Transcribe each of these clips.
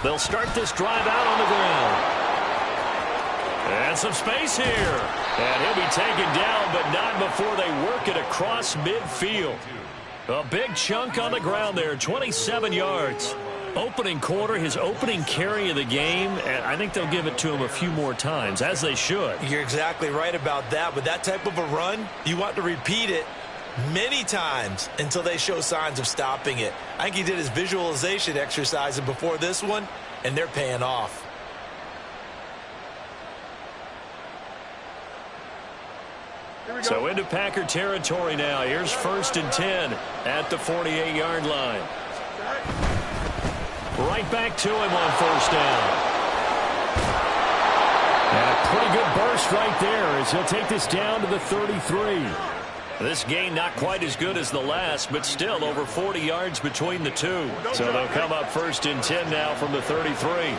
They'll start this drive out on the ground. And some space here. And he'll be taken down, but not before they work it across midfield. A big chunk on the ground there, 27 yards. Opening quarter, his opening carry of the game, and I think they'll give it to him a few more times, as they should. You're exactly right about that. With that type of a run, you want to repeat it many times until they show signs of stopping it. I think he did his visualization exercise before this one, and they're paying off. So into Packer territory now. Here's 1st and 10 at the 48-yard line. Right back to him on 1st down. And a pretty good burst right there as he'll take this down to the 33. This gain not quite as good as the last, but still over 40 yards between the two. So they'll come up 1st and 10 now from the 33.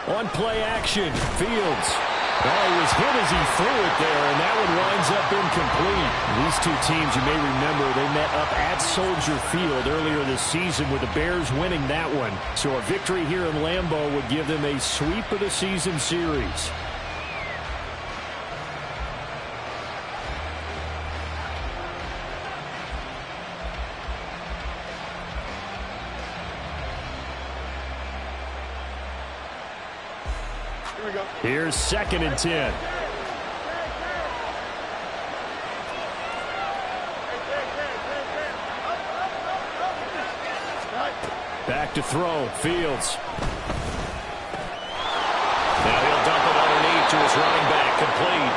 On play action, Fields. Well, he was hit as he threw it there, and that one winds up incomplete. These two teams, you may remember, they met up at Soldier Field earlier this season with the Bears winning that one. So a victory here in Lambeau would give them a sweep of the season series. Here's 2nd and 10. Back to throw. Fields. Now he'll dump it underneath to his running back. Complete.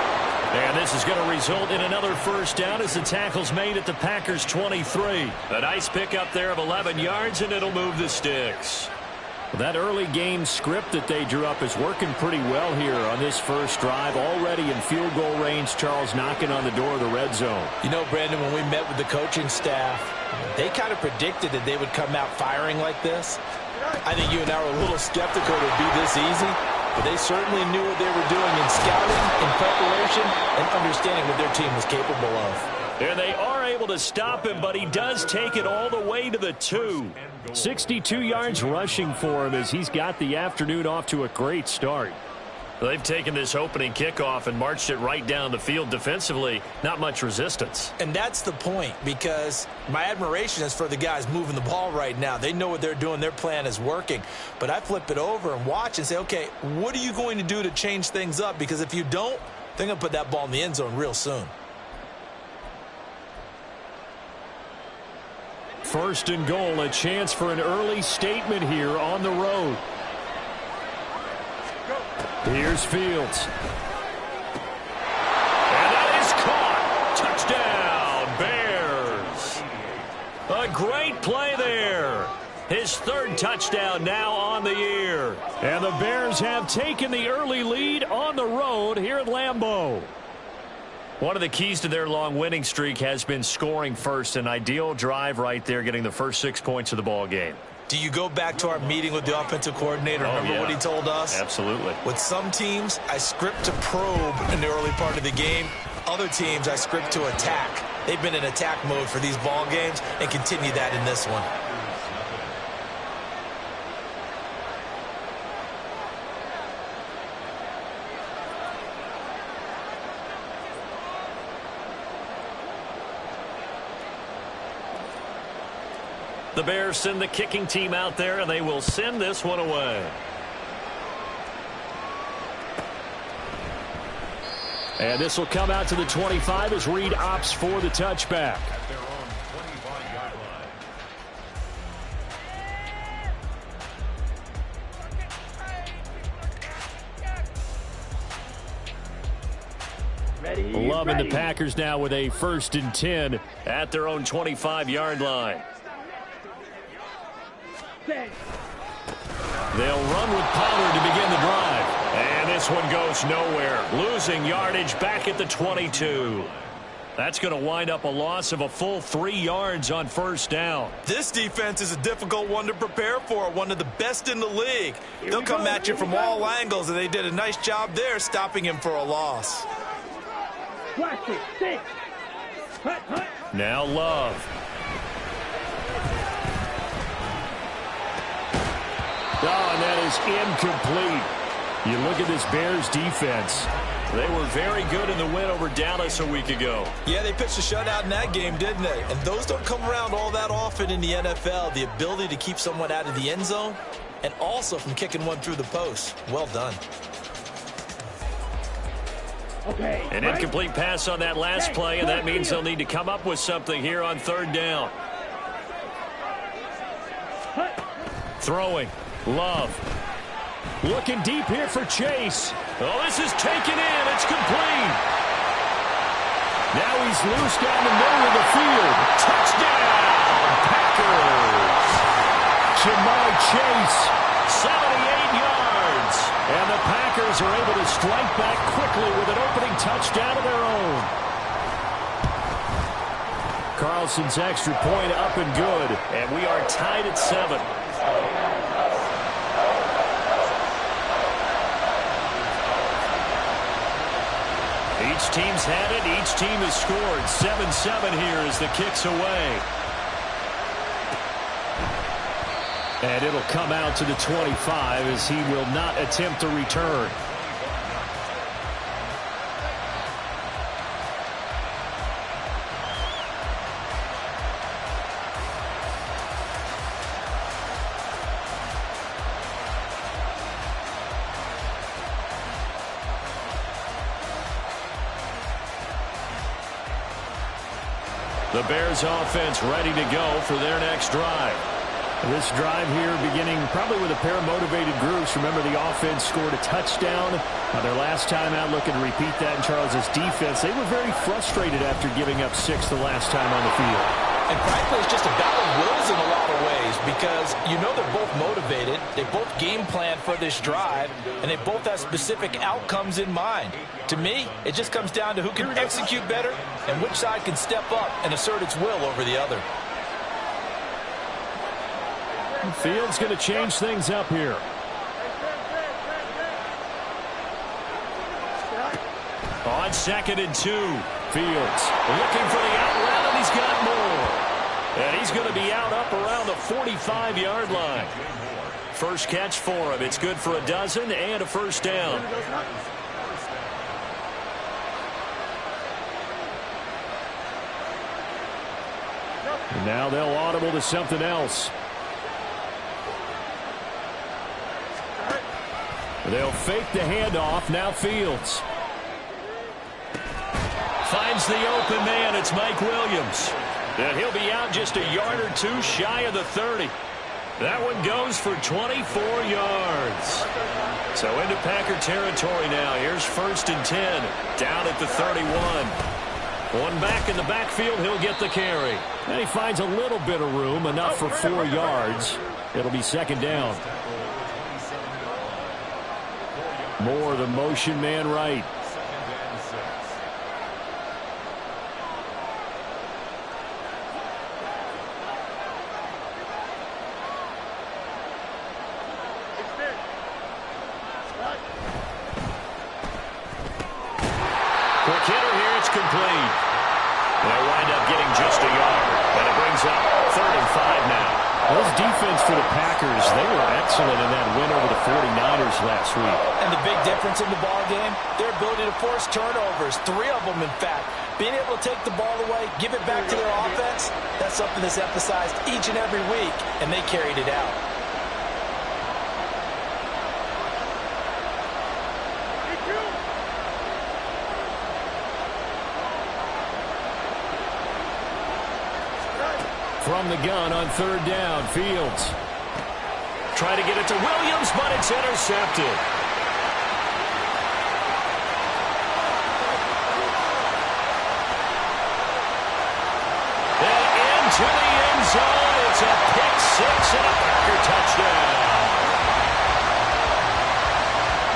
And this is going to result in another 1st down as the tackle's made at the Packers' 23. A nice pickup there of 11 yards, and it'll move the sticks. That early game script that they drew up is working pretty well here on this first drive. Already in field goal range, Charles knocking on the door of the red zone. You know, Brandon, when we met with the coaching staff, they kind of predicted that they would come out firing like this. I think you and I were a little skeptical it would be this easy, but they certainly knew what they were doing in scouting, in preparation, and understanding what their team was capable of. And they are able to stop him, but he does take it all the way to the 2. 62 yards rushing for him as he's got the afternoon off to a great start. They've taken this opening kickoff and marched it right down the field defensively. Not much resistance. And that's the point, because my admiration is for the guys moving the ball right now. They know what they're doing. Their plan is working. But I flip it over and watch and say, okay, what are you going to do to change things up? Because if you don't, they're going to put that ball in the end zone real soon. 1st and goal, a chance for an early statement here on the road. Here's Fields. And that is caught. Touchdown, Bears. A great play there. His 3rd touchdown now on the year. And the Bears have taken the early lead on the road here at Lambeau. One of the keys to their long winning streak has been scoring first. An ideal drive right there, getting the first 6 points of the ball game. Do you go back to our meeting with the offensive coordinator? Remember what he told us? Absolutely. With some teams, I script to probe in the early part of the game. Other teams, I script to attack. They've been in attack mode for these ball games and continue that in this one. The Bears send the kicking team out there, and they will send this one away. And this will come out to the 25 as Reed opts for the touchback. Loving the Packers now with a 1st and 10 at their own 25-yard line. They'll run with Pollard to begin the drive. And this one goes nowhere. Losing yardage back at the 22. That's going to wind up a loss of a full 3 yards on first down. This defense is a difficult one to prepare for, one of the best in the league. They'll come at you from all angles, and they did a nice job there stopping him for a loss. Now Love. Oh, and that is incomplete. You look at this Bears defense. They were very good in the win over Dallas a week ago. Yeah, they pitched a shutout in that game, didn't they? And those don't come around all that often in the NFL. The ability to keep someone out of the end zone and also from kicking one through the post. Well done. An incomplete pass on that last play, and that means they'll need to come up with something here on third down. Throwing. Love. Looking deep here for Chase. Oh, this is taken in. It's complete. Now he's loose down the middle of the field. Touchdown, Packers. Jamar Chase, 78 yards. And the Packers are able to strike back quickly with an opening touchdown of their own. Carlson's extra point up and good. And we are tied at 7. Each team's had it. Each team has scored. 7-7 here as the kick's away. And it'll come out to the 25 as he will not attempt to return. The Bears offense ready to go for their next drive. This drive here beginning probably with a pair of motivated groups. Remember, the offense scored a touchdown their last time out. Looking to repeat that in Charles's defense. They were very frustrated after giving up 6 the last time on the field. And frankly, it's just a battle of wills in a lot of ways because you know they're both motivated. They both game plan for this drive, and they both have specific outcomes in mind. To me, it just comes down to who can execute better and which side can step up and assert its will over the other. Field's going to change things up here. On 2nd and 2, Fields looking for the out route, and he's got more. And he's going to be out up around the 45-yard line. First catch for him. It's good for a dozen and a first down. And now they'll audible to something else. They'll fake the handoff. Now Fields finds the open man. It's Mike Williams. And he'll be out just a yard or two shy of the 30. That one goes for 24 yards. So into Packer territory now. Here's 1st and 10. Down at the 31. One back in the backfield. He'll get the carry. And he finds a little bit of room. Enough for 4 yards. It'll be 2nd down. Moore, the motion man right. Quick hitter here, it's complete. They'll wind up getting just a yard. And it brings up 3rd and 5 now. Those defense for the Packers, they were excellent in that win over the 49ers last week. And the big difference in the ball game, their ability to force turnovers, 3 of them in fact. Being able to take the ball away, give it back to their offense, that's something that's emphasized each and every week, and they carried it out. From the gun on 3rd down, Fields. Try to get it to Williams, but it's intercepted. And into the end zone. It's a pick 6 and a Packer touchdown.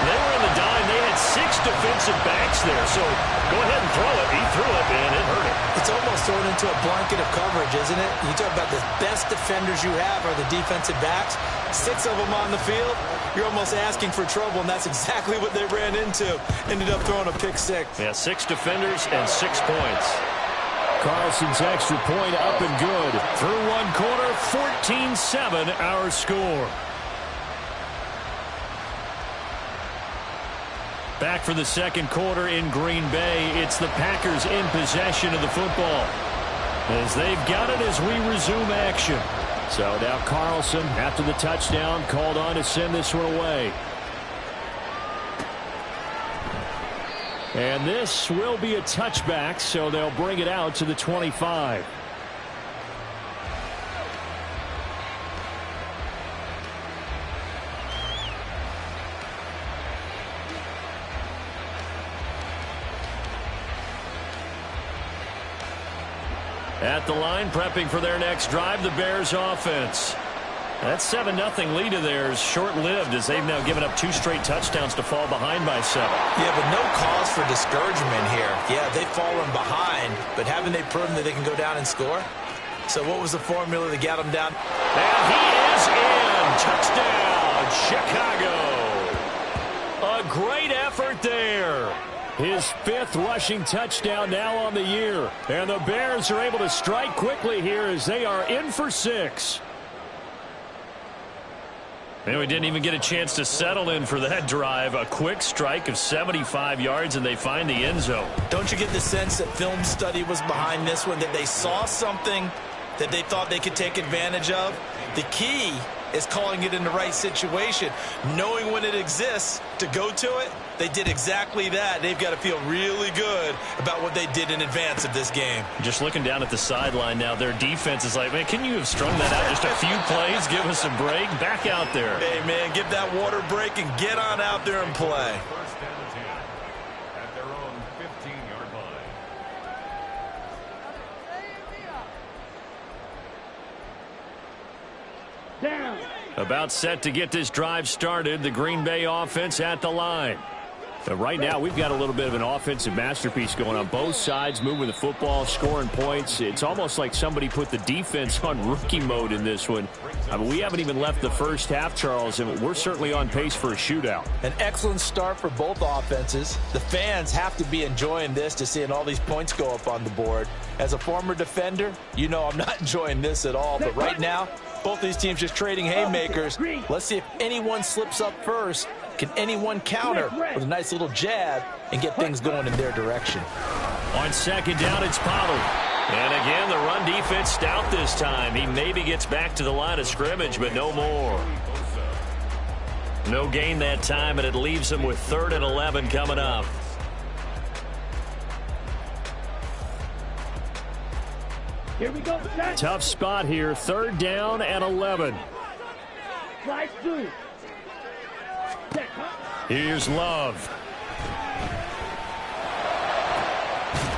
They were in the dime. They had 6 defensive defensive backs there. So go ahead and throw it. He threw it, and it hurt him. It's almost thrown into a blanket of coverage, isn't it? You talk about the best defenders you have are the defensive backs. 6 of them on the field. You're almost asking for trouble, and that's exactly what they ran into. Ended up throwing a pick 6. Yeah, 6 defenders and 6 points. Carlson's extra point up and good. Through one quarter, 14-7 our score. Back for the second quarter in Green Bay. It's the Packers in possession of the football, as they've got it as we resume action. So now Carlson, after the touchdown, called on to send this one away. And this will be a touchback, so they'll bring it out to the 25. At the line, prepping for their next drive, the Bears offense. That 7-0 lead of theirs short-lived, as they've now given up 2 straight touchdowns to fall behind by 7. Yeah, but no cause for discouragement here. Yeah, they've fallen behind, but haven't they proven that they can go down and score? So what was the formula that got them down? And he is in. Touchdown, Chicago. A great effort there. His 5th rushing touchdown now on the year. And the Bears are able to strike quickly here as they are in for 6. And we didn't even get a chance to settle in for that drive. A quick strike of 75 yards, and they find the end zone. Don't you get the sense that film study was behind this one, that they saw something that they thought they could take advantage of? The key is calling it in the right situation, knowing when it exists to go to it. They did exactly that. They've got to feel really good about what they did in advance of this game. Just looking down at the sideline now, their defense is like, man, can you have strung that out just a few plays? Give us a break. Back out there. Hey, man, give that water break and get on out there and play. First down and 10 at their own 15-yard line. Down. About set to get this drive started. The Green Bay offense at the line. But right now, we've got a little bit of an offensive masterpiece going on. Both sides moving the football, scoring points. It's almost like somebody put the defense on rookie mode in this one. I mean, we haven't even left the first half, Charles, and we're certainly on pace for a shootout. An excellent start for both offenses. The fans have to be enjoying this, to seeing all these points go up on the board. As a former defender, you know I'm not enjoying this at all. But right now, both these teams just trading haymakers. Let's see if anyone slips up first. Can anyone counter with a nice little jab and get things going in their direction? On second down, it's Pollard. And again, the run defense stout this time. He maybe gets back to the line of scrimmage, but no more. No gain that time, and it leaves him with 3rd and 11 coming up. Here we go. Tough spot here. 3rd down and 11. Slide 2. Here's Love.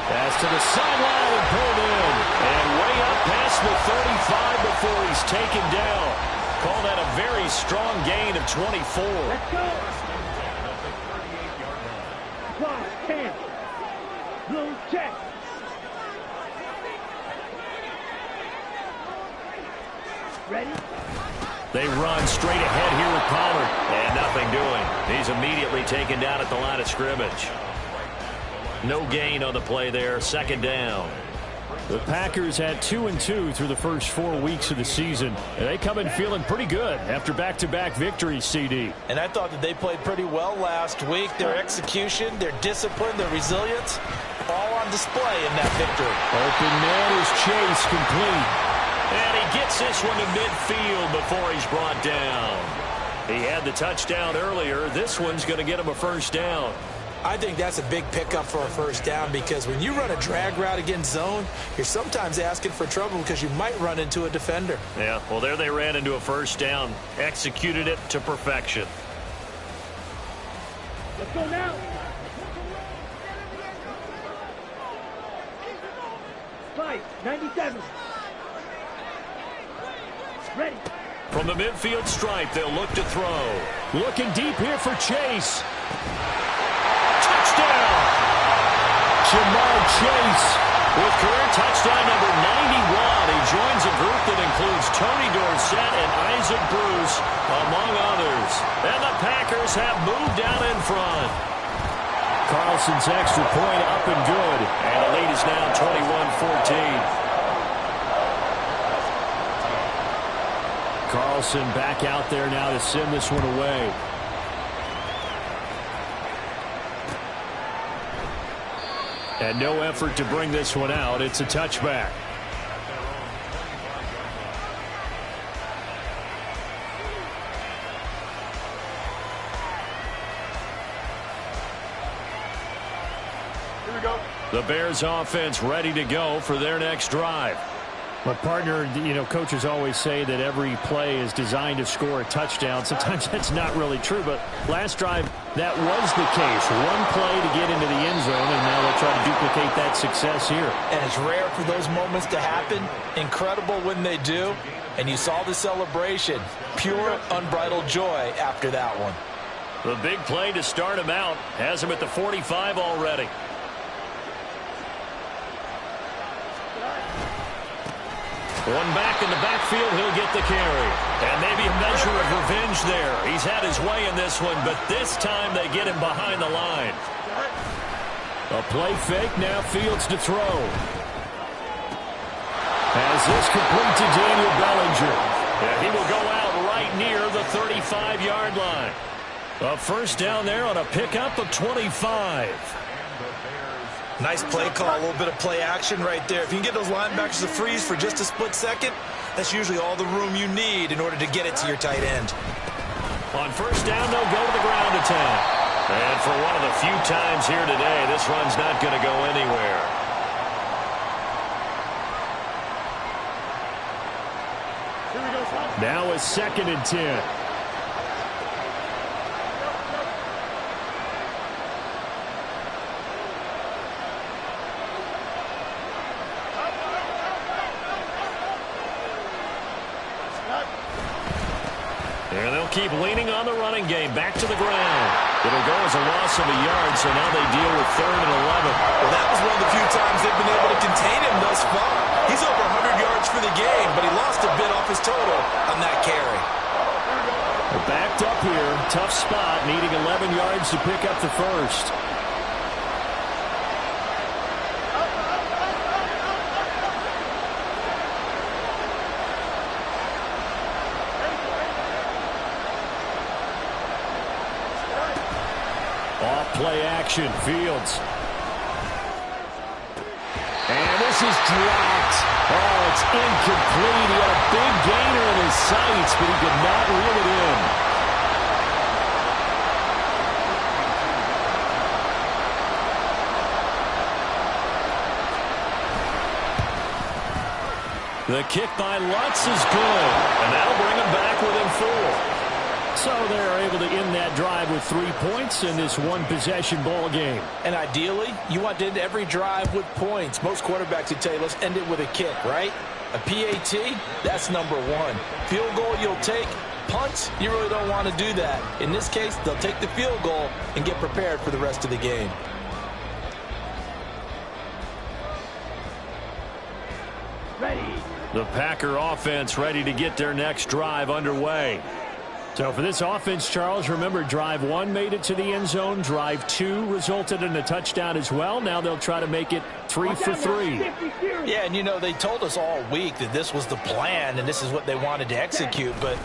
Pass to the sideline and pulled in. And way up past the 35 before he's taken down. Call that a very strong gain of 24. Let's go. 10. Blue check. Ready? They run straight ahead here with Pollard. And nothing doing. He's immediately taken down at the line of scrimmage. No gain on the play there. 2nd down. The Packers had 2-2 through the first 4 weeks of the season. And they come in feeling pretty good after back-to-back victories, CD. And I thought that they played pretty well last week. Their execution, their discipline, their resilience, all on display in that victory. Open man is Chase, complete. And he gets this one to midfield before he's brought down. He had the touchdown earlier. This one's going to get him a 1st down. I think that's a big pickup for a 1st down, because when you run a drag route against zone, you're sometimes asking for trouble because you might run into a defender. Yeah, well, there they ran into a 1st down. Executed it to perfection. Let's go now. Slide 97. Ready. From the midfield stripe, they'll look to throw. Looking deep here for Chase. Touchdown! Jamal Chase with career touchdown number 91. He joins a group that includes Tony Dorsett and Isaac Bruce, among others. And the Packers have moved out in front. Carlson's extra point up and good. And the lead is now 21-14. Carlson back out there now to send this one away. And no effort to bring this one out. It's a touchback. Here we go. The Bears offense ready to go for their next drive. But, partner, you know, coaches always say that every play is designed to score a touchdown. Sometimes that's not really true, but last drive, that was the case. One play to get into the end zone, and now they'll try to duplicate that success here. And it's rare for those moments to happen. Incredible when they do. And you saw the celebration. Pure, unbridled joy after that one. The big play to start him out has him at the 45 already. One back in the backfield, he'll get the carry. And maybe a measure of revenge there. He's had his way in this one, but this time they get him behind the line. A play fake, now Fields to throw. As this complete to Daniel Bellinger. And he will go out right near the 35-yard line. A first down there on a pickup of 25. Nice play call, a little bit of play action right there. If you can get those linebackers to freeze for just a split second, that's usually all the room you need in order to get it to your tight end. On first down, they'll go to the ground attack. And for one of the few times here today, this run's not going to go anywhere. Now a 2nd and 10. And they'll keep leaning on the running game. Back to the ground. It'll go as a loss of a yard, so now they deal with 3rd and 11. Well, that was one of the few times they've been able to contain him thus far. He's over 100 yards for the game, but he lost a bit off his total on that carry. They're backed up here. Tough spot, needing 11 yards to pick up the first. Play action, Fields. And this is dropped. Oh, it's incomplete. He had a big gainer in his sights, but he could not reel it in. The kick by Lutz is good, and that'll bring him back within 4. So they're able to end that drive with 3 points in this one-possession ball game. And ideally, you want to end every drive with points. Most quarterbacks would tell you, let's end it with a kick, right? A PAT, that's number 1. Field goal, you'll take. Punts, you really don't want to do that. In this case, they'll take the field goal and get prepared for the rest of the game. Ready. The Packer offense ready to get their next drive underway. So for this offense, Charles, remember, drive 1 made it to the end zone. Drive 2 resulted in a touchdown as well. Now they'll try to make it 3 for 3. Yeah, and you know, they told us all week that this was the plan and this is what they wanted to execute. But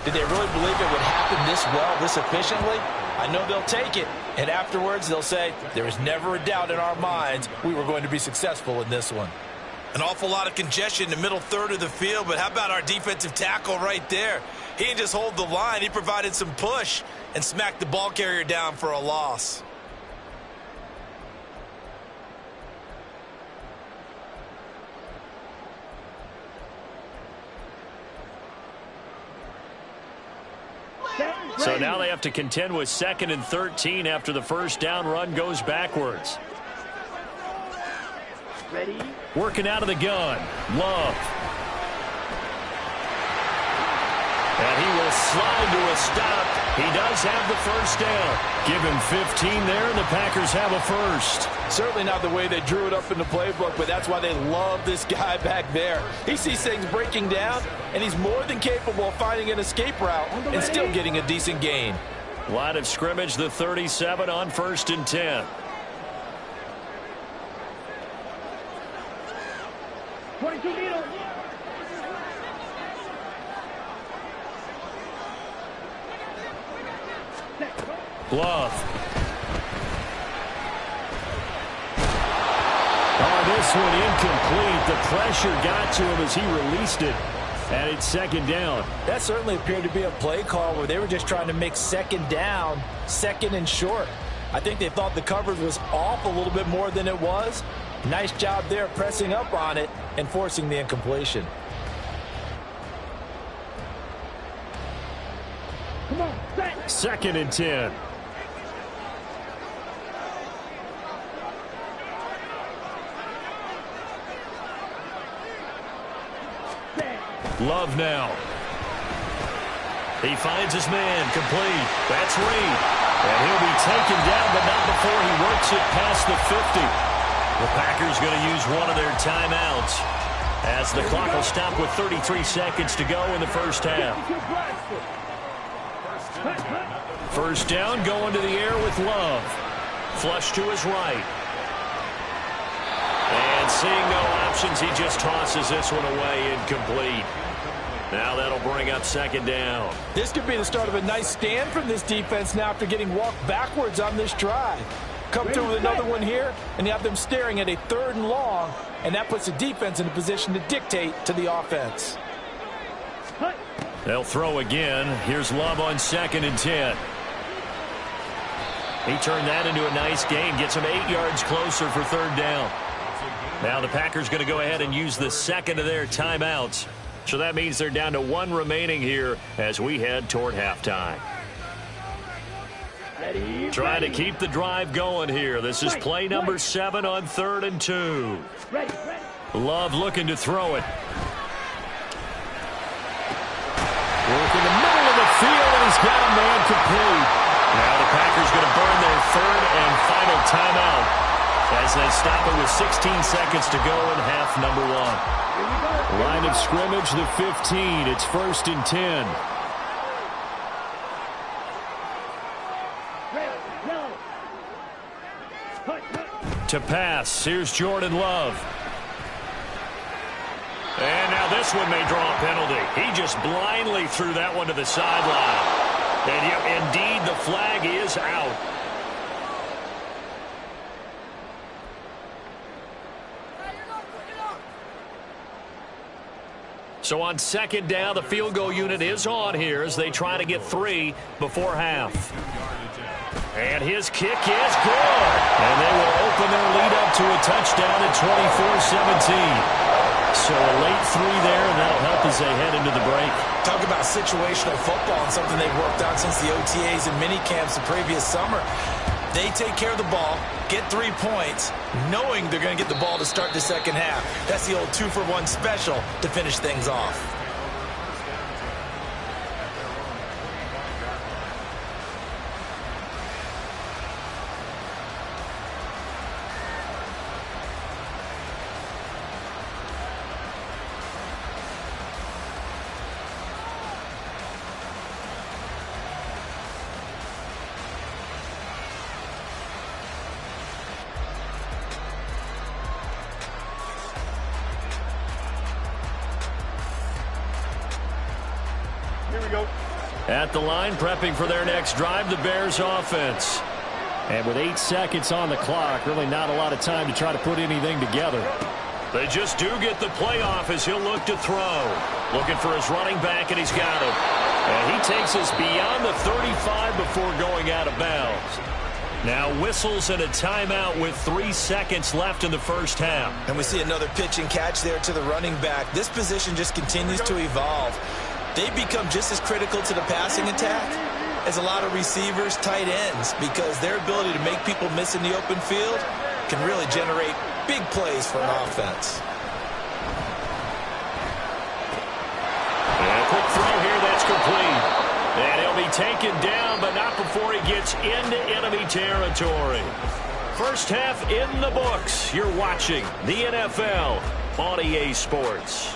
did they really believe it would happen this well, this efficiently? I know they'll take it. And afterwards, they'll say, there was never a doubt in our minds we were going to be successful in this one. An awful lot of congestion in the middle third of the field, but how about our defensive tackle right there? He didn't just hold the line, he provided some push and smacked the ball carrier down for a loss. So now they have to contend with 2nd and 13 after the first down run goes backwards. Ready. Working out of the gun. Love. And he will slide to a stop He does have the first down. Give him 15 there, and the Packers have a first. Certainly not the way they drew it up in the playbook, but that's why they love this guy back there. He sees things breaking down, and he's more than capable of finding an escape route and still getting a decent gain. Line of scrimmage, the 37 on 1st and 10. 22 meters. Love. Oh, this one incomplete. The pressure got to him as he released it. And it's 2nd down. That certainly appeared to be a play call where they were just trying to make 2nd down, 2nd and short. I think they thought the coverage was off a little bit more than it was. Nice job there pressing up on it and forcing the incompletion. Come on, set. 2nd and 10. Love now. He finds his man, complete. That's Reed. And he'll be taken down, but not before he works it past the 50. The Packers going to use one of their timeouts as the clock will stop with 33 seconds to go in the first half. First down, going to the air with Love. Flush to his right. And seeing no options, he just tosses this one away, incomplete. Now that'll bring up 2nd down. This could be the start of a nice stand from this defense now after getting walked backwards on this drive. Come through with another one here, and you have them staring at a 3rd and long, and that puts the defense in a position to dictate to the offense. They'll throw again. Here's Love on 2nd and 10. He turned that into a nice gain, gets him 8 yards closer for 3rd down. Now the Packers going to go ahead and use the 2nd of their timeouts. So that means they're down to 1 remaining here as we head toward halftime. Trying to keep the drive going here. This is play number 7 on 3rd and 2. Love looking to throw it. Work in the middle of the field, and he's got a man complete. Now the Packers going to burn their 3rd and final timeout as they stop it with 16 seconds to go in half number 1. Line of scrimmage, the 15. It's 1st and 10. To pass, here's Jordan Love. And now this one may draw a penalty. He just blindly threw that one to the sideline. And yep, indeed, the flag is out. So on 2nd down, the field goal unit is on here as they try to get 3 before half. And his kick is good. And they will open their lead up to a touchdown at 24-17. So a late 3 there, and that'll help as they head into the break. Talk about situational football and something they've worked on since the OTAs and minicamps the previous summer. They take care of the ball, get 3 points, knowing they're going to get the ball to start the 2nd half. That's the old 2-for-1 special to finish things off. At the line, prepping for their next drive, the Bears offense. And with 8 seconds on the clock, really not a lot of time to try to put anything together. They just do get the playoff as he'll look to throw. Looking for his running back, and he's got him. And he takes us beyond the 35 before going out of bounds. Now whistles and a timeout with 3 seconds left in the first half. And we see another pitch and catch there to the running back. This position just continues to evolve. They become just as critical to the passing attack as a lot of receivers, tight ends, because their ability to make people miss in the open field can really generate big plays for an offense. And a quick throw here, that's complete. And he'll be taken down, but not before he gets into enemy territory. First half in the books. You're watching the NFL on EA Sports.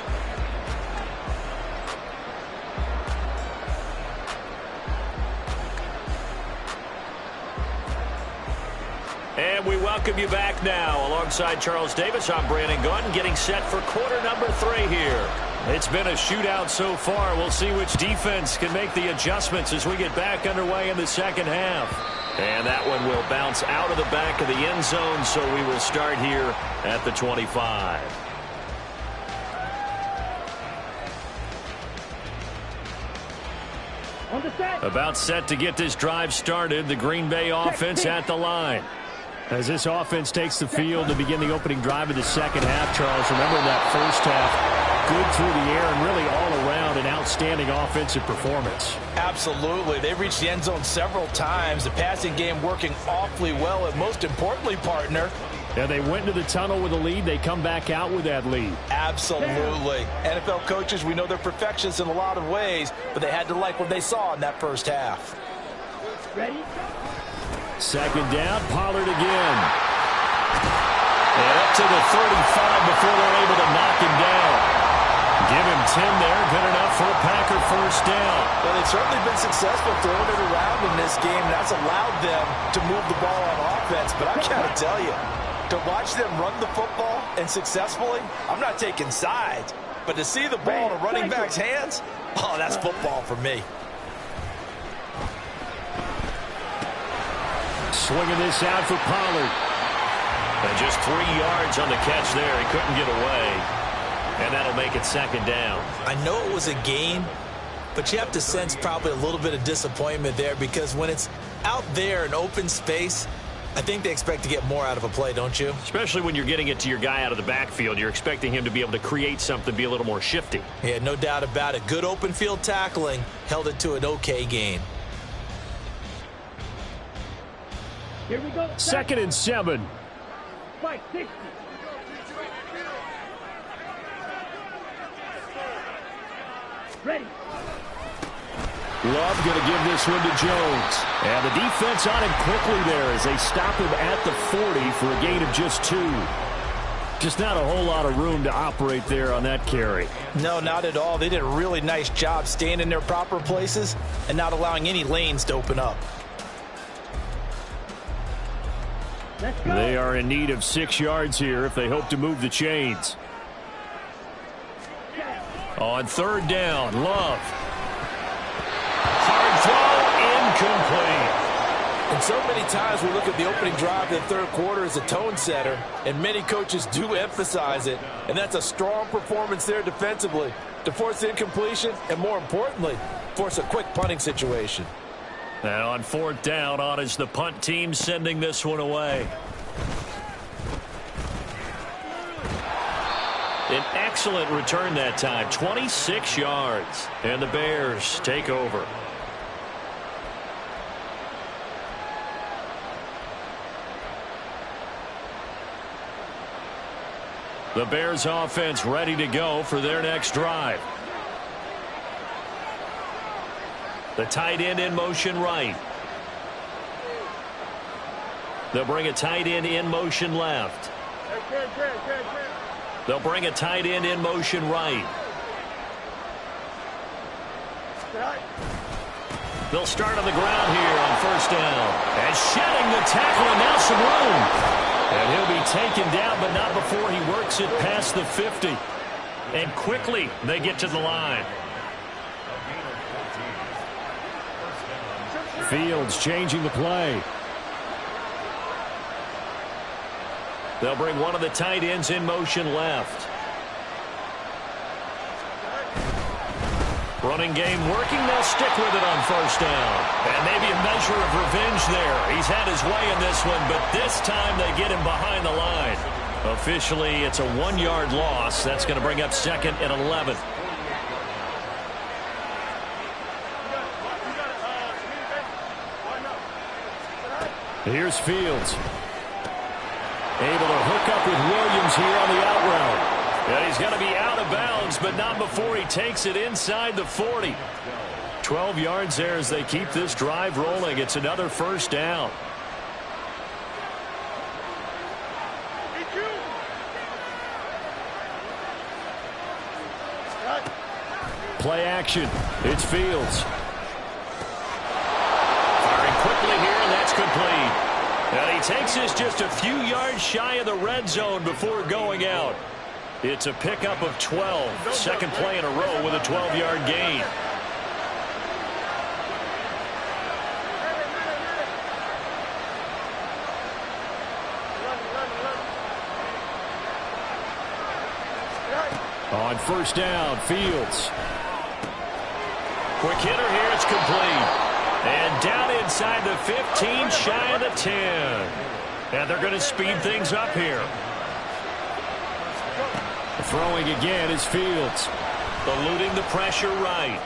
And we welcome you back now. Alongside Charles Davis, I'm Brandon Gunn, getting set for quarter number 3 here. It's been a shootout so far. We'll see which defense can make the adjustments as we get back underway in the second half. And that one will bounce out of the back of the end zone, so we will start here at the 25. On the set. About set to get this drive started. The Green Bay offense at the line. As this offense takes the field to begin the opening drive of the second half, Charles, remember that first half, good through the air and really all around an outstanding offensive performance. Absolutely. They've reached the end zone several times. The passing game working awfully well, and most importantly, partner, Yeah, they went into the tunnel with a lead. They come back out with that lead. absolutely. NFL coaches, we know they're perfectionists in a lot of ways, but they had to like what they saw in that first half. Ready? Second down, Pollard again. And up to the 35 before they're able to knock him down. Give him 10 there. Good enough for a Packer first down. Well, they've certainly been successful throwing it around in this game, and that's allowed them to move the ball on offense. But I got to tell you, to watch them run the football and successfully, I'm not taking sides, but to see the ball in a running back's hands, oh, that's football for me. Swinging this out for Pollard. And just 3 yards on the catch there. He couldn't get away. And that'll make it second down. I know it was a gain, but you have to sense probably a little bit of disappointment there, because when it's out there in open space, I think they expect to get more out of a play, don't you? Especially when you're getting it to your guy out of the backfield. You're expecting him to be able to create something, be a little more shifty. Yeah, no doubt about it. Good open field tackling held it to an okay gain. Here we go. Second and 7. Spike 60. Ready. Love going to give this one to Jones. And the defense on him quickly there as they stop him at the 40 for a gain of just 2. Just not a whole lot of room to operate there on that carry. No, not at all. They did a really nice job staying in their proper places and not allowing any lanes to open up. Let's go. They are in need of 6 yards here if they hope to move the chains. On third down, Love. Hard throw, incomplete. And so many times we look at the opening drive of the third quarter as a tone setter, and many coaches do emphasize it, and that's a strong performance there defensively to force the incompletion and, more importantly, force a quick punting situation. And on fourth down, on is the punt team sending this one away. An excellent return that time, 26 yards. And the Bears take over. The Bears offense ready to go for their next drive. The tight end in motion right. They'll bring a tight end in motion left. They'll bring a tight end in motion right. They'll start on the ground here on first down. And shedding the tackle, and now some room. And he'll be taken down, but not before he works it past the 50. And quickly they get to the line. Fields changing the play. They'll bring one of the tight ends in motion left. Running game working. They'll stick with it on first down. And maybe a measure of revenge there. He's had his way in this one, but this time they get him behind the line. Officially, it's a 1-yard loss. That's going to bring up second and 11. Here's Fields. Able to hook up with Williams here on the out route. And he's going to be out of bounds, but not before he takes it inside the 40. 12 yards there as they keep this drive rolling. It's another first down. Play action. It's Fields. Firing quickly here, and that's complete. And he takes this just a few yards shy of the red zone before going out. It's a pickup of 12. Second play in a row with a 12-yard gain. On first down, Fields. Quick hitter here, it's complete. And down inside the 15, shy of the 10. And they're going to speed things up here. Throwing again is Fields. Eluding the pressure right.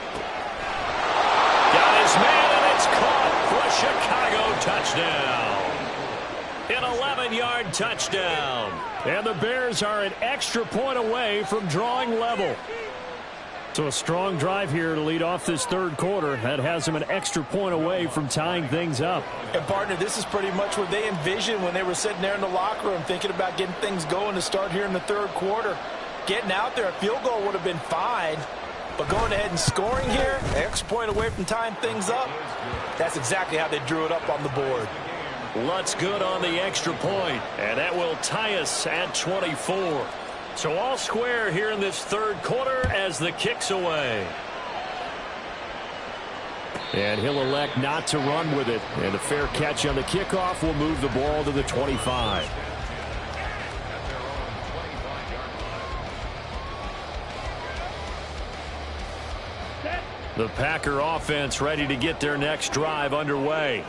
Got his man, and it's caught for a Chicago touchdown. An 11-yard touchdown. And the Bears are an extra point away from drawing level. So a strong drive here to lead off this third quarter. That has them an extra point away from tying things up. And, partner, this is pretty much what they envisioned when they were sitting there in the locker room thinking about getting things going to start here in the third quarter. Getting out there, a field goal would have been fine. But going ahead and scoring here, an extra point away from tying things up, that's exactly how they drew it up on the board. Lutz good on the extra point, and that will tie us at 24. So all square here in this third quarter as the kick's away. And he'll elect not to run with it. And a fair catch on the kickoff will move the ball to the 25. The Packer offense ready to get their next drive underway.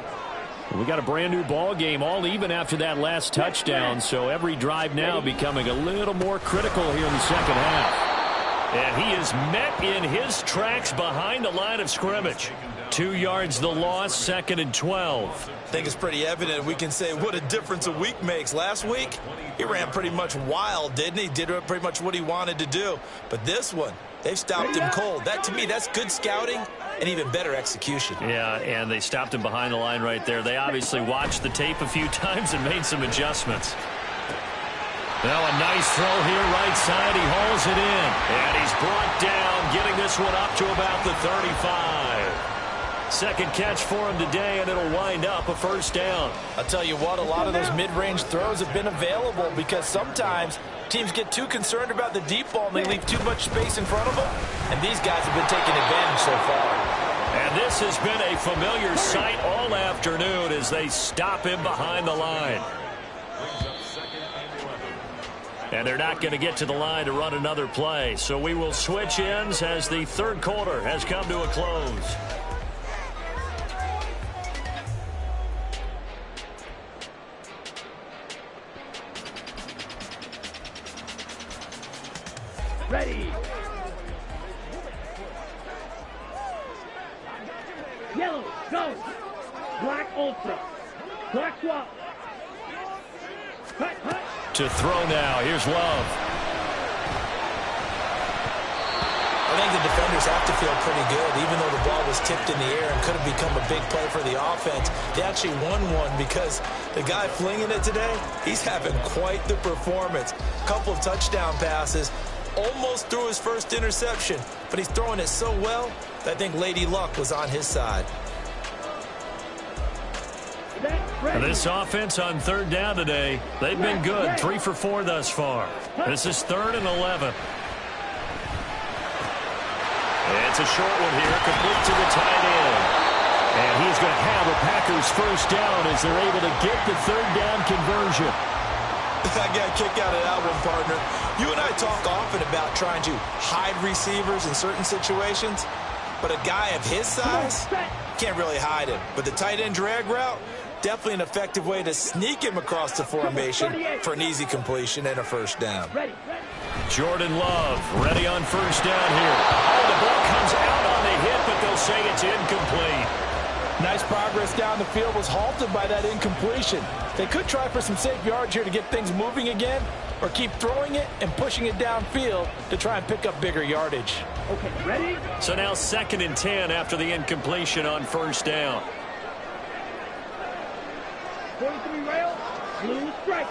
We got a brand new ball game, all even after that last touchdown, so every drive now becoming a little more critical here in the second half. And he is met in his tracks behind the line of scrimmage. 2 yards the loss, 2nd and 12. I think it's pretty evident we can say what a difference a week makes. Last week, he ran pretty much wild, didn't he? Did pretty much what he wanted to do. But this one, they've stopped him cold. That, to me, that's good scouting and even better execution. Yeah, and they stopped him behind the line right there. They obviously watched the tape a few times and made some adjustments. Now a nice throw here right side. He hauls it in. And he's brought down, getting this one up to about the 35. Second catch for him today, and it'll wind up a first down. I'll tell you what, a lot of those mid-range throws have been available because sometimes teams get too concerned about the deep ball and they leave too much space in front of them. And these guys have been taking advantage so far. And this has been a familiar sight all afternoon as they stop him behind the line. And they're not going to get to the line to run another play. So we will switch ends as the third quarter has come to a close. Ready. Yellow, go. Black ultra. Black swap. Cut, cut. To throw now. Here's Love. I think the defenders have to feel pretty good, even though the ball was tipped in the air and could have become a big play for the offense. They actually won one because the guy flinging it today, he's having quite the performance. Couple of touchdown passes. Almost threw his first interception, but he's throwing it so well that I think Lady Luck was on his side. And this offense on third down today, they've been good. 3 for 4 thus far. This is 3rd and 11. It's a short one here, complete to the tight end. And he's going to have a Packers first down as they're able to get the third down conversion. I got a kick out of that one, partner. You and I talk often about trying to hide receivers in certain situations, but a guy of his size can't really hide him. But the tight end drag route, definitely an effective way to sneak him across the formation for an easy completion and a first down. Jordan Love ready on first down here. Oh, the ball comes out on the hit, but they'll say it's incomplete. Nice progress down the field was halted by that incompletion. They could try for some safe yards here to get things moving again, or keep throwing it and pushing it downfield to try and pick up bigger yardage. Okay, ready? So now 2nd and 10 after the incompletion on first down. 43 rail, blue striker.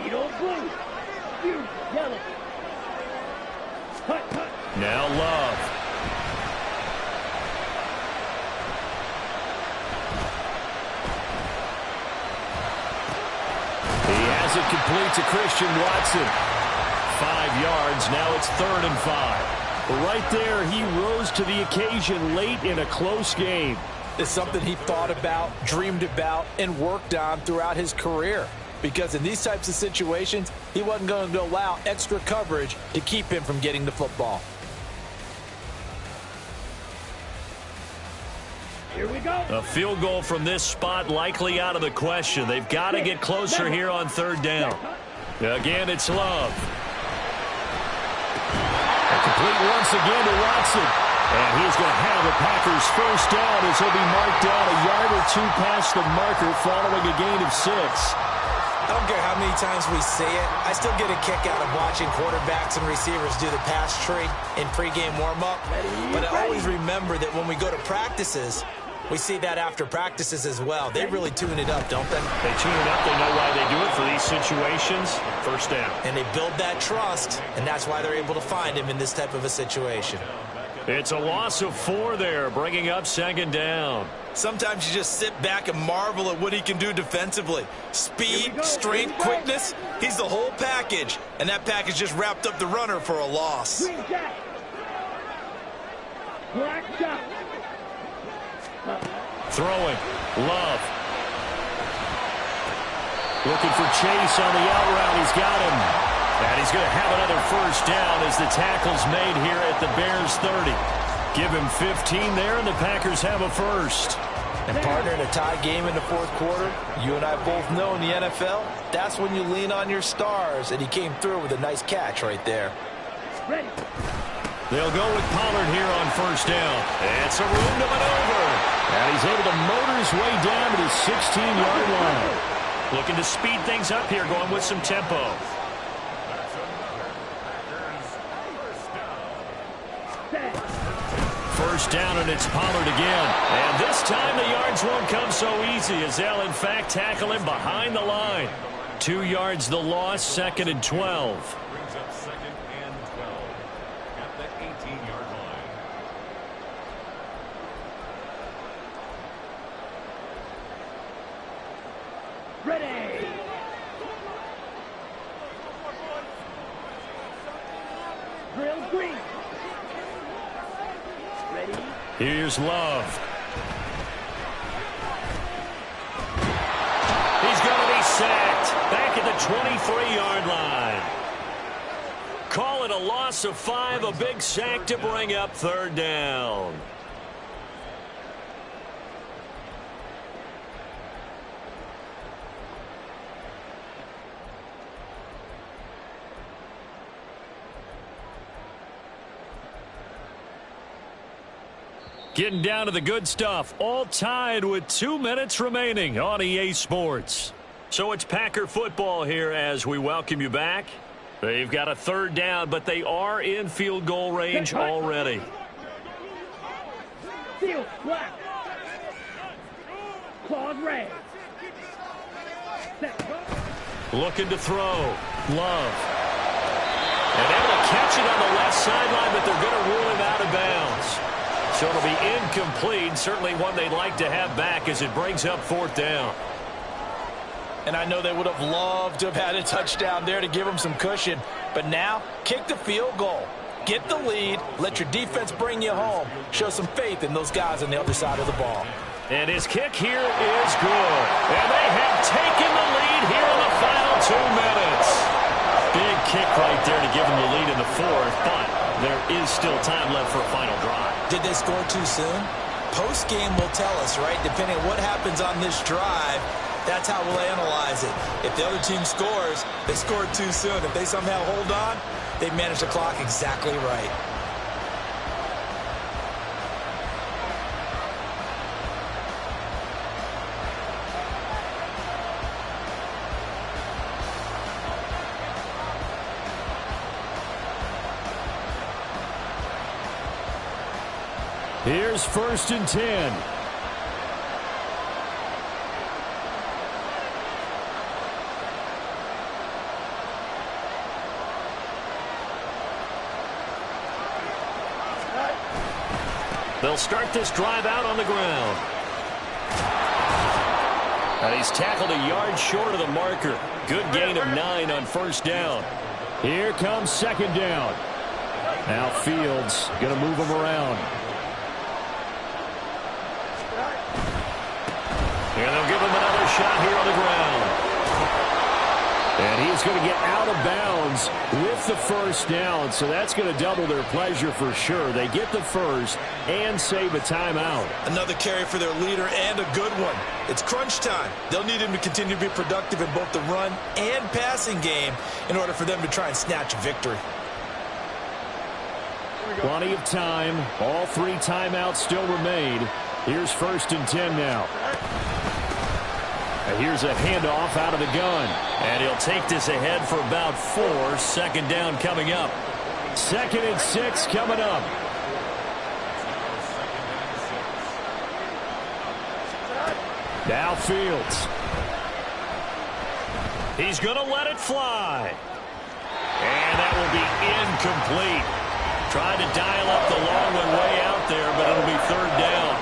Eagle blue, huge yellow. Cut, cut. Now Love. He has it complete to Christian Watson. 5 yards. Now it's 3rd and 5. Right there, he rose to the occasion late in a close game. It's something he thought about, dreamed about, and worked on throughout his career. Because in these types of situations, he wasn't going to allow extra coverage to keep him from getting the football. Here we go. A field goal from this spot likely out of the question. They've got to get closer here on 3rd down. Again, it's Love. Complete once again to Watson. And he's going to have the Packers first down as he'll be marked down a yard or 2 past the marker following a gain of 6. I don't care how many times we see it. I still get a kick out of watching quarterbacks and receivers do the pass tree in pregame warm-up. But I always remember that when we go to practices, we see that after practices as well. They really tune it up, don't they? They tune it up. They know why they do it for these situations. First down. And they build that trust, and that's why they're able to find him in this type of a situation. It's a loss of 4 there, bringing up 2nd down. Sometimes you just sit back and marvel at what he can do defensively. Speed, strength, quickness, he's the whole package. And that package just wrapped up the runner for a loss. Green jack. Black shot. Throwing. Love. Looking for Chase on the out route. He's got him. And he's going to have another first down as the tackle's made here at the Bears 30. Give him 15 there, and the Packers have a first. And partner, in a tie game in the 4th quarter, you and I both know in the NFL, that's when you lean on your stars, and he came through with a nice catch right there. Ready. They'll go with Pollard here on first down. It's a room to maneuver. And he's able to motor his way down to the 16-yard line. Looking to speed things up here, going with some tempo. First down, and it's Pollard again. And this time the yards won't come so easy as they'll, in fact, tackle him behind the line. 2 yards the loss, 2nd and 12. Brings up 2nd and 12 at the 18-yard line. Ready. Drill green. Ready. Here's Love. He's going to be sacked back at the 23-yard line. Call it a loss of 5, a big sack to bring up 3rd down. Getting down to the good stuff, all tied with 2 minutes remaining on EA Sports. So it's Packer football here as we welcome you back. They've got a 3rd down, but they are in field goal range already. Field black. Claws red. Looking to throw. Love. And able to catch it on the left sideline, but they're going to rule him out of bounds. So it'll be incomplete. Certainly one they'd like to have back as it brings up 4th down. And I know they would have loved to have had a touchdown there to give them some cushion. But now, kick the field goal. Get the lead. Let your defense bring you home. Show some faith in those guys on the other side of the ball. And his kick here is good. And they have taken the lead here in the final 2 minutes. Big kick right there to give them the lead in the 4th, but there is still time left for a final drive. Did they score too soon? Post-game will tell us, right? Depending on what happens on this drive, that's how we'll analyze it. If the other team scores, they scored too soon. If they somehow hold on, they manage the clock exactly right. Here's 1st and 10. They'll start this drive out on the ground. And he's tackled a yard short of the marker. Good gain of 9 on 1st down. Here comes 2nd down. Now Fields going to move him around. And they'll give him another shot here on the ground. And he's going to get out of bounds with the 1st down, so that's going to double their pleasure for sure. They get the 1st and save a timeout. Another carry for their leader and a good one. It's crunch time. They'll need him to continue to be productive in both the run and passing game in order for them to try and snatch a victory. Plenty of time. All 3 timeouts still remain. Here's 1st and 10 now. And here's a handoff out of the gun. And he'll take this ahead for about 4. 2nd down coming up. 2nd and 6 coming up. Now Fields. He's going to let it fly. And that will be incomplete. Tried to dial up the long one way out there, but it'll be 3rd down.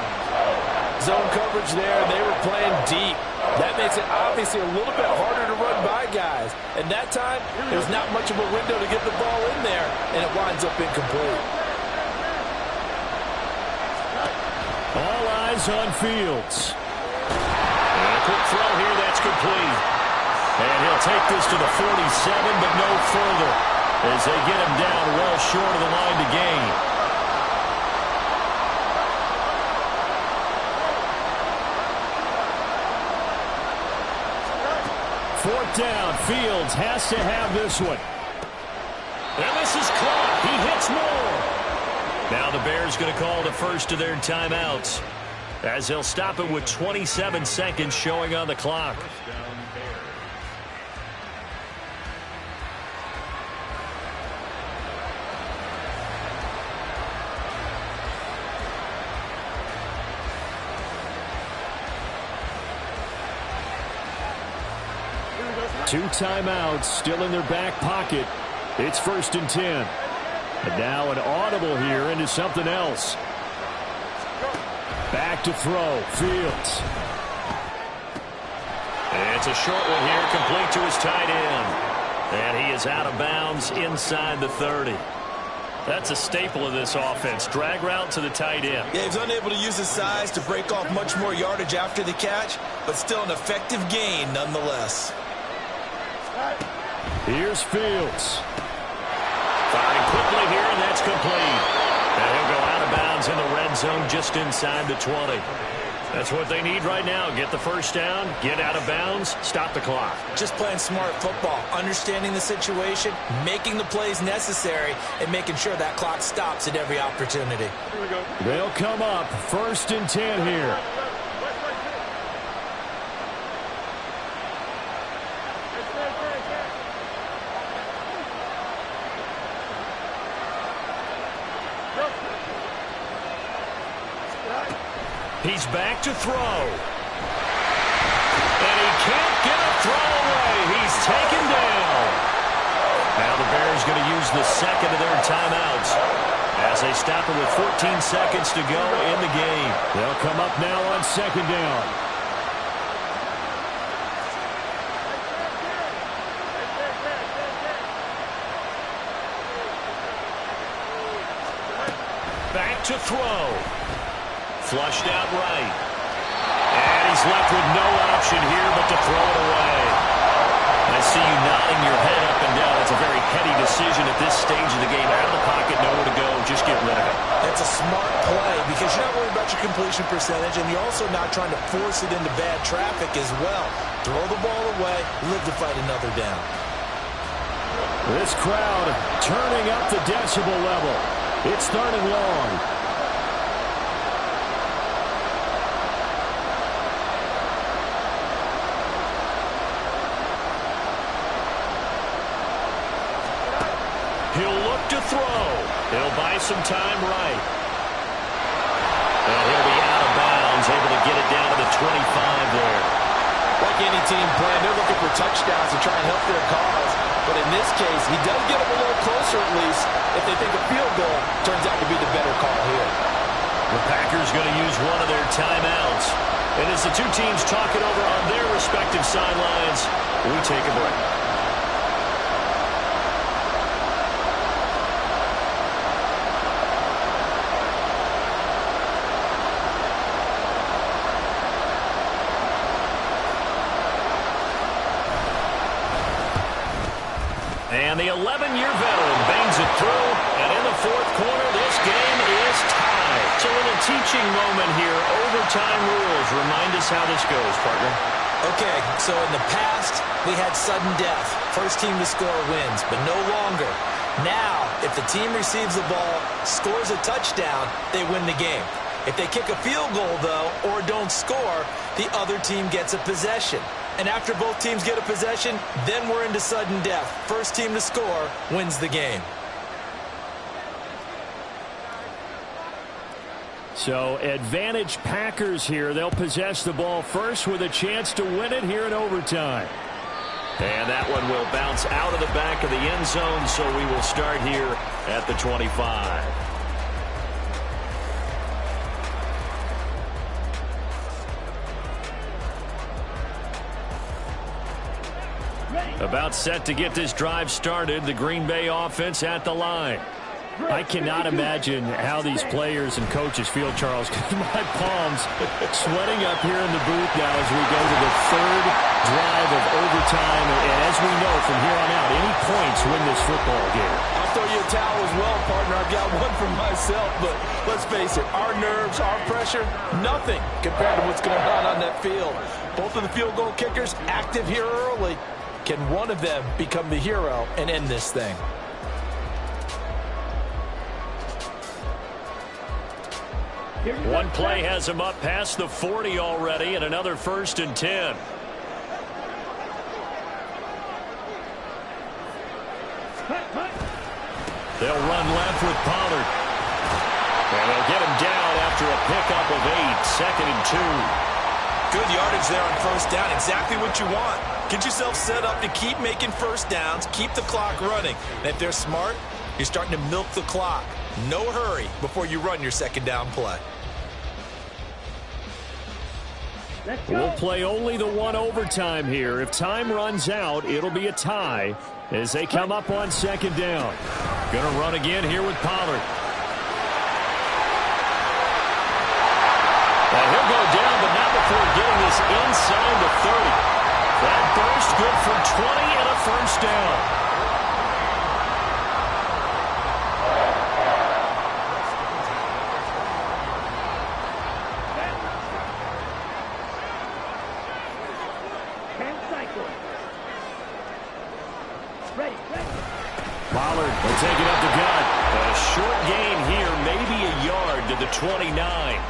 Zone coverage there, and they were playing deep. That makes it obviously a little bit harder to run by guys. And that time, there's not much of a window to get the ball in there, and it winds up incomplete. All eyes on Fields. And a quick throw here, that's complete. And he'll take this to the 47, but no further, as they get him down well short of the line to gain. Fourth down. Fields has to have this one. And this is caught. He hits more. Now the Bears going to call the first of their timeouts, as they'll stop it with 27 seconds showing on the clock. 2 timeouts still in their back pocket. It's 1st and 10. And now an audible here into something else. Back to throw. Fields. It's a short one here, complete to his tight end. And he is out of bounds inside the 30. That's a staple of this offense. Drag route to the tight end. Yeah, he's unable to use his size to break off much more yardage after the catch, but still an effective gain nonetheless. Here's Fields. Firing quickly here, and that's complete. And he'll go out of bounds in the red zone just inside the 20. That's what they need right now. Get the first down, get out of bounds, stop the clock. Just playing smart football, understanding the situation, making the plays necessary, and making sure that clock stops at every opportunity. They'll come up 1st and 10 here. He's back to throw. And he can't get a throw away. He's taken down. Now the Bears going to use the second of their timeouts as they stop it with 14 seconds to go in the game. They'll come up now on 2nd down. Back to throw. Flushed out right. And he's left with no option here but to throw it away. I see you nodding your head up and down. It's a very heady decision at this stage of the game. Out of the pocket, nowhere to go. Just get rid of it. That's a smart play because you're not worried about your completion percentage, and you're also not trying to force it into bad traffic as well. Throw the ball away, live to fight another down. This crowd turning up the decibel level. It's 3rd and long. He'll look to throw. He'll buy some time right. there. Like any team playing, they're looking for touchdowns to try and help their cause. But in this case, he does get them a little closer at least if they think a field goal turns out to be the better call here. The Packers going to use one of their timeouts. And as the two teams talk it over on their respective sidelines, we take a break. And the 11-year veteran bangs it through. And in the fourth quarter, this game is tied. It's a little teaching moment here. Overtime rules. Remind us how this goes, partner. Okay, so in the past, we had sudden death. First team to score wins, but no longer. Now, if the team receives the ball, scores a touchdown, they win the game. If they kick a field goal, though, or don't score, the other team gets a possession. And after both teams get a possession, then we're into sudden death. First team to score wins the game. So advantage Packers here. They'll possess the ball first with a chance to win it here in overtime. And that one will bounce out of the back of the end zone, so we will start here at the 25. About set to get this drive started. The Green Bay offense at the line. I cannot imagine how these players and coaches feel, Charles, because my palms sweating up here in the booth now as we go to the third drive of overtime. And as we know from here on out, any points win this football game. I'll throw you a towel as well, partner. I've got one for myself, but let's face it, our nerves, our pressure, nothing compared to what's going on that field. Both of the field goal kickers active here early. Can one of them become the hero and end this thing? One play has him up past the 40 already, and another 1st and 10. They'll run left with Pollard. And they'll get him down after a pickup of 8, 2nd and 2. Good yardage there on first down. Exactly what you want. Get yourself set up to keep making first downs, keep the clock running. And if they're smart, you're starting to milk the clock. No hurry before you run your second down play. We'll play only the one overtime here. If time runs out, it'll be a tie as they come up on second down. Going to run again here with Pollard. And he'll go down, but not before getting this inside the 30. That burst good for 20 and a first down. Pollard will take it up the gut. A short gain here, maybe a yard to the 29.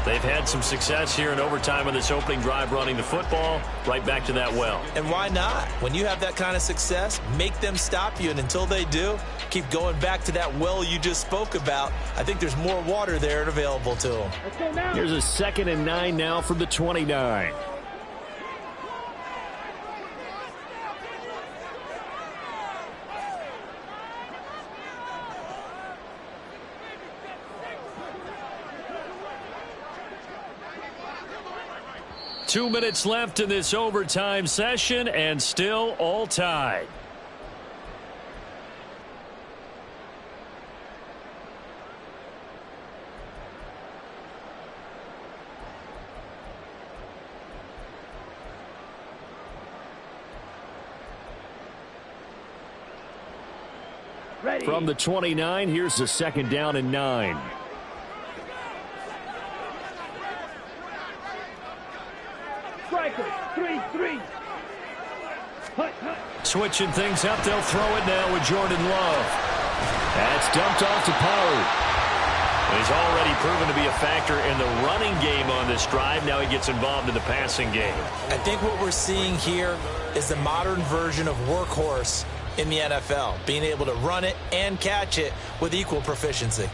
They've had some success here in overtime on this opening drive running the football. Right back to that well. And why not? When you have that kind of success, make them stop you. And until they do, keep going back to that well you just spoke about. I think there's more water there available to them. Here's a 2nd and 9 now from the 29. Two minutes left in this overtime session, and still all tied. Ready. From the 29, here's the 2nd down and 9. Striker, 3-3. Switching things up, they'll throw it now with Jordan Love. That's dumped off to Pollard. He's already proven to be a factor in the running game on this drive. Now he gets involved in the passing game. I think what we're seeing here is the modern version of workhorse in the NFL, being able to run it and catch it with equal proficiency.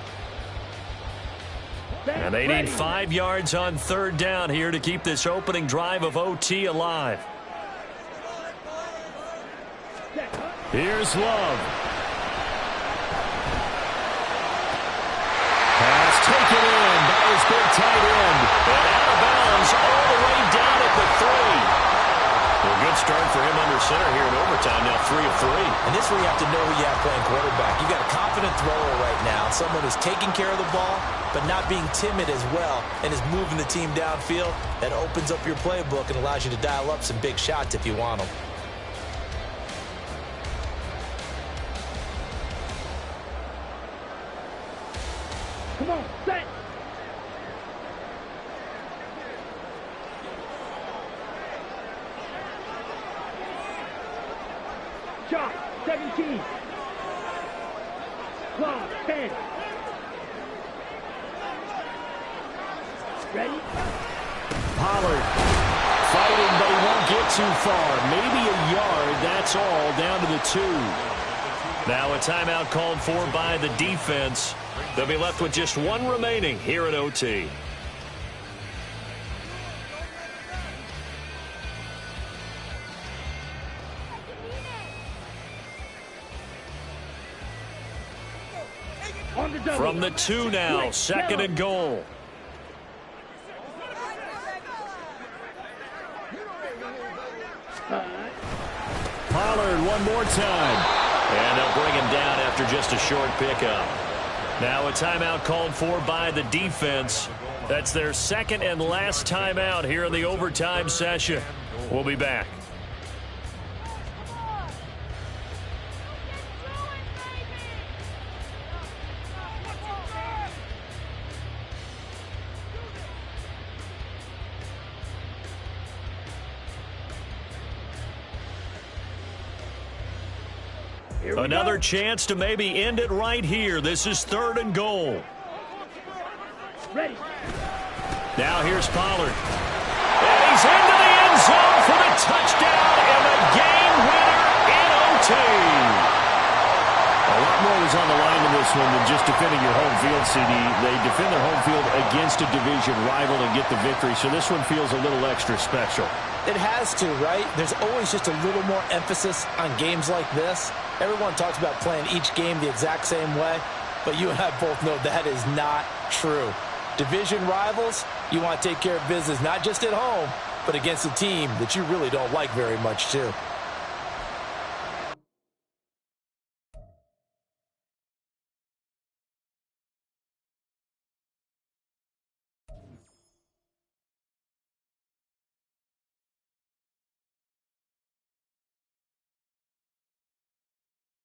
And they need 5 yards on third down here to keep this opening drive of OT alive. Here's Love. Pass taken in by his big tight end. And out of bounds all the way down at the 3. A good start for him under center here in overtime. Now 3 of 3. And this is where you have to know who you have playing quarterback. You got a confident thrower right now. Someone who's taking care of the ball, but not being timid as well, and is moving the team downfield. That opens up your playbook and allows you to dial up some big shots if you want them. Come on, set. Shot, 17. Clock, 10. Ready? Pollard fighting, but he won't get too far. Maybe a yard, that's all, down to the 2. Now a timeout called for by the defense. They'll be left with just 1 remaining here at OT. From the 2 now, 2nd and goal. Pollard one more time. And they'll bring him down after just a short pickup. Now a timeout called for by the defense. That's their 2nd and last timeout here in the overtime session. We'll be back. Another chance to maybe end it right here. This is 3rd and goal. Ready. Now here's Pollard. And he's into the end zone for the touchdown and the game winner in OT. A lot more was on the line in this one than just defending your home field, CD. They defend their home field against a division rival and get the victory, so this one feels a little extra special. It has to, right? There's always just a little more emphasis on games like this. Everyone talks about playing each game the exact same way, but you and I both know that is not true. Division rivals, you want to take care of business not just at home, but against a team that you really don't like very much, too.